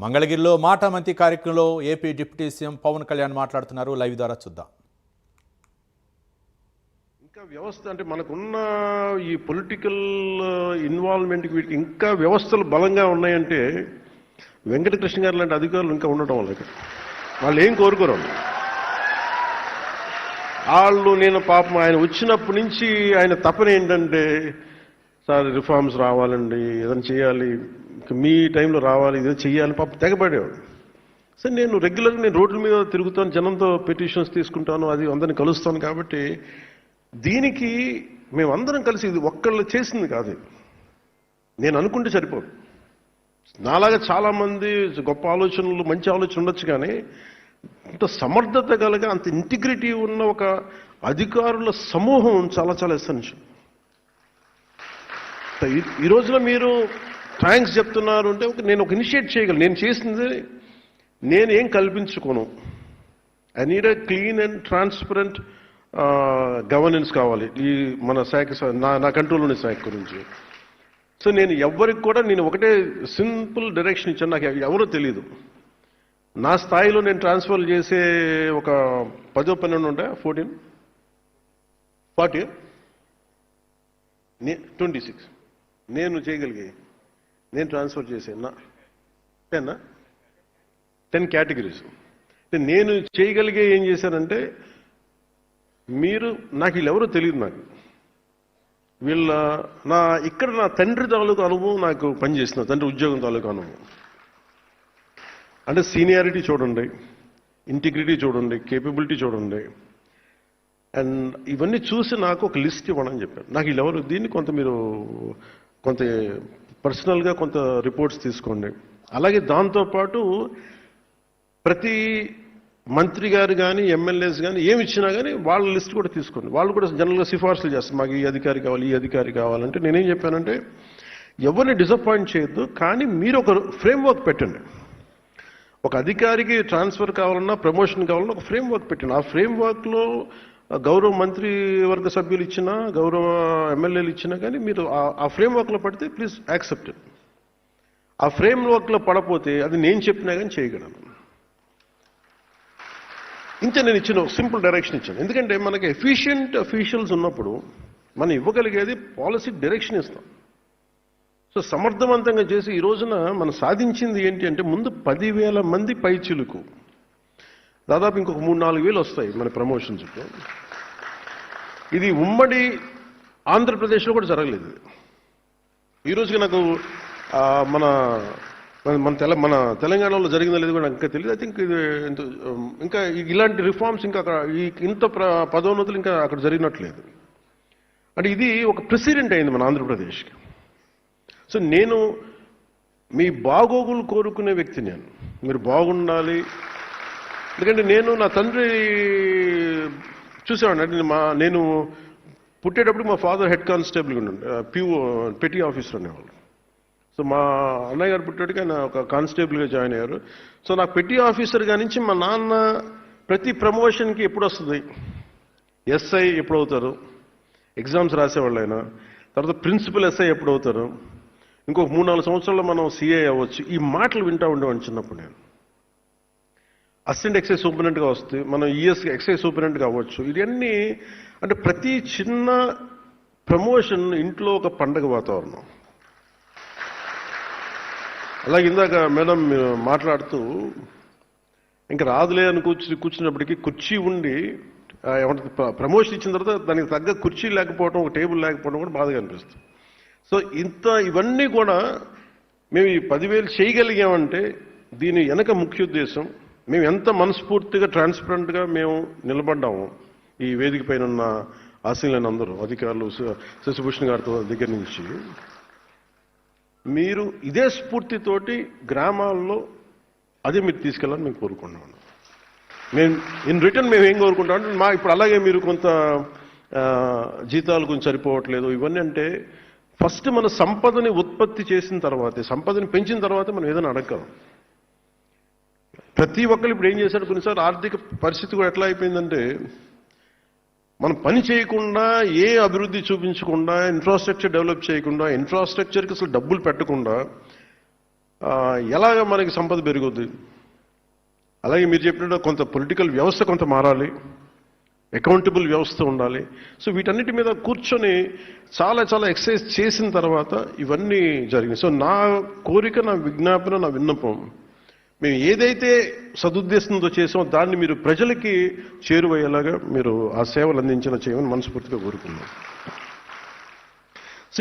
మంగళగిరిలో మాట మంతి కార్యక్రమంలో AP deputy CM Pawan Kalyan మాట్లాడుతున్నారు. లైవ్ ద్వారా చూద్దాం. ఇంకా వ్యవస్థ అంటే మనకున్న ఈ పొలిటికల్ ఇన్వాల్వ్మెంట్కి వీటికి ఇంకా వ్యవస్థలు బలంగా ఉన్నాయంటే వెంకటకృష్ణ గారు లాంటి అధికారులు ఇంకా ఉండటం వల్ల వాళ్ళు ఏం కోరుకోరు. వాళ్ళు నేను పాపం ఆయన వచ్చినప్పటి నుంచి ఆయన తపన ఏంటంటే సార్ రిఫార్మ్స్ రావాలండి, ఏదైనా చేయాలి, మీ టైంలో రావాలి, ఇదే చెయ్యాలి, పాపం తెగపడేవాడు. సరే నేను రెగ్యులర్గా నేను రోడ్ల మీద తిరుగుతాను, జనంతో పిటిషన్స్ తీసుకుంటాను, అది అందరిని కలుస్తాను. కాబట్టి దీనికి మేమందరం కలిసి ఇది ఒక్కళ్ళు చేసింది కాదు. నేను అనుకుంటే సరిపోదు. నాలాగా చాలామంది గొప్ప ఆలోచనలు మంచి ఆలోచన ఉండొచ్చు, కానీ అంత సమర్థత కలగా అంత ఇంటిగ్రిటీ ఉన్న ఒక అధికారుల సమూహం చాలా చాలా ఎసెన్షియల్. ఈ రోజున మీరు థ్యాంక్స్ చెప్తున్నారు అంటే నేను ఒక ఇనిషియేట్ చేయగలను. నేను చేసింది నేను ఏం కల్పించుకోను. I need a clean and transparent governance కావాలి ఈ మన శాఖ, నా కంట్రోల్లోని శాఖ గురించి. సో నేను ఎవరికి కూడా నేను ఒకటే సింపుల్ డైరెక్షన్ ఇచ్చాను. నాకు ఎవరో తెలియదు. నా స్థాయిలో నేను ట్రాన్స్ఫర్ చేసే ఒక 10-12 ఉంటాయి, 40 26 నేను చేయగలిగే నేను ట్రాన్స్ఫర్ చేసాను 10 కేటగిరీస్. నేను చేయగలిగే ఏం చేశానంటే, మీరు నాకు వీళ్ళెవరో తెలియదు. నాకు ఇక్కడ నా తండ్రి తాలూకు అనుభవం నాకు పనిచేసిన తండ్రి ఉద్యోగం తాలూకు అనుభవం అంటే సీనియారిటీ చూడండి, ఇంటిగ్రిటీ చూడండి, కేపబిలిటీ చూడండి. అండ్ ఇవన్నీ చూసి నాకు ఒక లిస్ట్ ఇవ్వడం చెప్పారు. నాకు వీళ్ళెవరు దీన్ని మీరు కొంత పర్సనల్గా కొంత రిపోర్ట్స్ తీసుకోండి. అలాగే దాంతోపాటు ప్రతి మంత్రి గారు కానీ ఎమ్మెల్యేస్ కానీ ఏమి ఇచ్చినా కానీ వాళ్ళ లిస్ట్ కూడా తీసుకోండి. వాళ్ళు కూడా జనరల్గా సిఫార్సులు చేస్తారు, మాకు ఈ అధికారి కావాలి, ఈ అధికారి కావాలంటే. నేనేం చెప్పానంటే, ఎవరిని డిసప్పాయింట్ చేయొద్దు, కానీ మీరు ఒక ఫ్రేమ్వర్క్ పెట్టండి. ఒక అధికారికి ట్రాన్స్ఫర్ కావాలన్నా ప్రమోషన్ కావాలన్నా ఒక ఫ్రేమ్వర్క్ పెట్టండి. ఆ ఫ్రేమ్వర్క్లో గౌరవ మంత్రి వర్గ సభ్యులు ఇచ్చినా, గౌరవ ఎమ్మెల్యేలు ఇచ్చినా కానీ మీరు ఆ ఫ్రేమ్వర్క్లో పడితే ప్లీజ్ యాక్సెప్ట్ ఇట్. ఆ ఫ్రేమ్వర్క్లో పడపోతే అది నేను చెప్పినా కానీ చేయగలను. ఇంతే నేను ఇచ్చిన సింపుల్ డైరెక్షన్ ఇచ్చాను. ఎందుకంటే మనకి ఎఫిషియెంట్ అఫీషియల్స్ ఉన్నప్పుడు మనం ఇవ్వగలిగేది పాలసీ డైరెక్షన్ ఇస్తాం. సో సమర్థవంతంగా చేసి ఈ రోజున మనం సాధించింది ఏంటి అంటే, ముందు 10,000 మంది పైచిలుకు దాదాపు ఇంకొక 3-4 వేలు వస్తాయి మన ప్రమోషన్స్. ఇది ఉమ్మడి ఆంధ్రప్రదేశ్లో కూడా జరగలేదు. ఈ రోజుకి నాకు మన తెలంగాణలో జరిగిందో లేదు కూడా నాకు ఇంకా తెలియదు. ఐ థింక్ ఇది ఇంకా ఇలాంటి రిఫార్మ్స్ ఇంకా ఇంత పదోన్నతులు ఇంకా అక్కడ జరిగినట్లేదు. అంటే ఇది ఒక ప్రెసిడెంట్ అయింది మన ఆంధ్రప్రదేశ్కి. సో నేను మీ బాగోగులు కోరుకునే వ్యక్తి. మీరు బాగుండాలి. ఎందుకంటే నేను నా తండ్రి చూసేవాడిని. అంటే నేను పుట్టేటప్పుడు మా ఫాదర్ హెడ్ కానిస్టేబుల్గా ఉండే, పెటీ ఆఫీసర్ అనేవాళ్ళు. సో మా అన్నయ్య గారు పుట్టేటికి ఆయన ఒక కానిస్టేబుల్గా జాయిన్ అయ్యారు. సో నాకు పెటీ ఆఫీసర్గా నుంచి మా నాన్న ప్రతి ప్రమోషన్కి ఎప్పుడు వస్తుంది, ఎస్ఐ ఎప్పుడు అవుతారు, ఎగ్జామ్స్ రాసేవాళ్ళు ఆయన, తర్వాత ప్రిన్సిపల్ ఎస్ఐ ఎప్పుడు అవుతారు, ఇంకొక 3-4 సంవత్సరాల్లో మనం సిఐ అవ్వచ్చు. ఈ మాటలు వింటూ ఉండేవాడిని చిన్నప్పుడు. నేను అసిస్టెంట్ ఎక్సైజ్ సూపరింటెండెంట్గా వస్తే మనం ఎక్సైజ్ సూపరింటెండెంట్గా అవ్వచ్చు. ఇవన్నీ అంటే ప్రతి చిన్న ప్రమోషన్ ఇంట్లో ఒక పండగ వాతావరణం. అలాగే ఇందాక మేడం మీరు మాట్లాడుతూ ఇంకా రాదులే అని కూర్చున్నప్పటికీ కుర్చీ ఉండి ప్రమోషన్ ఇచ్చిన తర్వాత దానికి తగ్గ కుర్చీ లేకపోవడం, ఒక టేబుల్ లేకపోవడం కూడా బాధగా అనిపిస్తుంది. సో ఇవన్నీ కూడా మేము ఈ 10,000 చేయగలిగామంటే దీని వెనక ముఖ్య ఉద్దేశం, మేము ఎంత మనస్ఫూర్తిగా ట్రాన్స్పరెంట్గా మేము నిలబడ్డాము. ఈ వేదిక పైన ఉన్న ఆశీనులైన అందరూ అధికారులు, శశిభూషణ్ గారితో దగ్గర నుంచి, మీరు ఇదే స్ఫూర్తితోటి గ్రామాల్లో అదే మీరు తీసుకెళ్ళాలని మేము కోరుకుంటున్నాము. మేము ఇన్ రిటర్న్ మేము ఏం కోరుకుంటామంటే, ఇప్పుడు అలాగే మీరు కొంత జీతాలు కొంచెం సరిపోవట్లేదు ఇవన్నీ అంటే, ఫస్ట్ మన సంపదని ఉత్పత్తి చేసిన తర్వాత, సంపదని పెంచిన తర్వాత మనం ఏదైనా అడగలం. ప్రతి ఒక్కరు ఇప్పుడు ఏం చేశారు, కొన్నిసార్లు ఆర్థిక పరిస్థితి కూడా ఎట్లా అయిపోయిందంటే, మనం పని చేయకుండా, ఏ అభివృద్ధి చూపించకుండా, ఇన్ఫ్రాస్ట్రక్చర్ డెవలప్ చేయకుండా, ఇన్ఫ్రాస్ట్రక్చర్కి అసలు డబ్బులు పెట్టకుండా ఎలాగ మనకి సంపద పెరుగుద్ది. అలాగే మీరు చెప్పినట్టు కొంత పొలిటికల్ వ్యవస్థ కొంత మారాలి, అకౌంటబుల్ వ్యవస్థ ఉండాలి. సో వీటన్నిటి మీద కూర్చొని చాలా చాలా ఎక్సర్సైజ్ చేసిన తర్వాత ఇవన్నీ జరిగినాయి. సో నా కోరిక, నా విజ్ఞాపన, నా విన్నపం, మేము ఏదైతే సదుద్దేశంతో చేసామో దాన్ని మీరు ప్రజలకి చేరువయ్యేలాగా మీరు ఆ సేవలు అందించిన చేయమని మనస్ఫూర్తిగా కోరుకున్నాం.